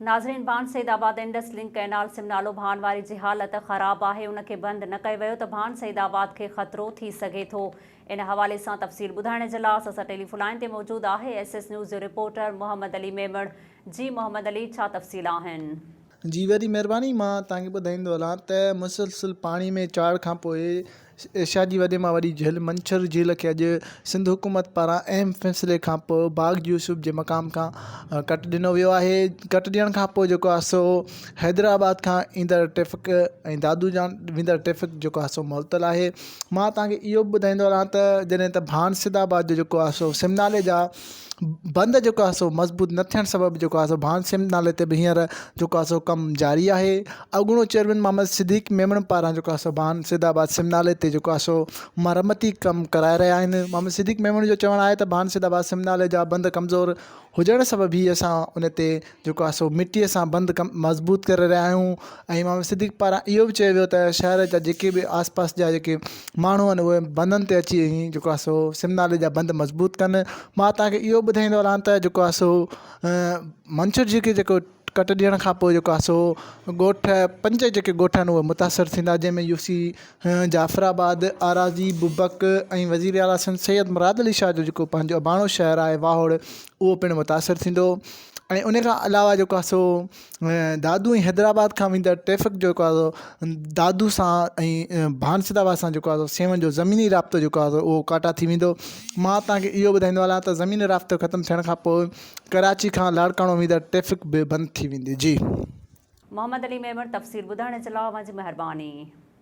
नाज़रीन, भान Saidabad Indus link canal सिमनालो भान वारी जी हालत ख़राब है। उनके बंद न कयो वियो त भान सईदाबाद के ख़तरो थी सके थो। इन हवाले से तफ़सील ॿुधाइण जे लाइ असां टेलीफोन लाइन ते मौजूद है SS न्यूज़ जो रिपोर्टर मोहम्मद अली मेमण। जी मोहम्मद अली, छा तफ़सील आहिनि? जी वरी महिरबानी। मां तव्हांखे ॿुधाईंदो हलां त मुसलसिल पाणी में चाढ़ खां पोइ एशिया जी वॾे मां वॾी झील मंछर झील खे अॼु सिंध हुकूमत पारां अहम फ़ैसिले खां पोइ बाग यूसुफ जे मक़ाम खां कट ॾिनो वियो आहे। कट ॾियण खां पोइ जेको आहे सो हैदराबाद खां ईंदड़ ट्रैफ़िक ऐं दादूजान वेंदड़ ट्रैफ़िक जेको आहे सो मुअतल आहे। मां तव्हांखे इहो बि ॿुधाईंदो हलां त जॾहिं त भान सईदाबाद जो जेको आहे सो सिमनाले जा बंद जेको आहे सो मज़बूत न थियण सबबि जेको आहे सो भान सिमनाले ते बि हींअर जेको आहे सो कमु जारी आहे। अॻूणो चेयरमैन मोहम्मद सिद्दीक़ मेमण पारां जेको आहे सो भान सईदाबाद सिमनाले ते जेको आहे सो मरमती कमु कराए रहिया आहिनि। मोहम्मद सिद्दीक़ मेमण जो चवणु आहे त भान सईदाबाद सिमनाले जा बंद कमज़ोर हुजण सबबि ही असां उन ते जेको आहे सो मिटीअ सां बंद मज़बूत करे रहिया आहियूं। ऐं मोहम्मद सिद्दीक़ पारां इहो बि चयो वियो त शहर जा जेके बि आसपास जा जेके माण्हू आहिनि उहे बंदनि ते अची जेको आहे सो सिमनाले जा बंद मज़बूत कनि। मां तव्हांखे इहो ॿुधाईंदो हलां त जेको आहे सो मंछर जेके जेको कट ॾियण खां पोइ जेको आहे सो ॻोठ 5 जेके ॻोठ आहिनि उहे मुतासिर थींदा, जंहिंमें यूसी जाफ़राबाद, आराज़ी, बुबक ऐं वज़ीर आला सिंध सैयद मुराद अली शाह जो जेको पंहिंजो अबाणो शहर आहे वाहोड़, उहो पिणु मुतासिर थींदो। ऐं उन खां अलावा जेको आहे सो दादू ऐं हैदराबाद खां वेंदड़ ट्रैफ़िक जेको आहे सो दादू सां ऐं भान सईदाबाद सां जेको आहे सो सेवन जो ज़मीनी राब्तो जेको आहे उहो काटा थी वेंदो। मां तव्हांखे इहो ॿुधाईंदो हलां त ज़मीनी राब्तो ख़तमु थियण खां पोइ कराची खां लाड़काणो वेंदड़ ट्रैफ़िक बि बंदि थी वेंदी। जी मोहम्मद अली मेमण, तफ़सील ॿुधाइण जे लाइ तव्हांजी महिरबानी।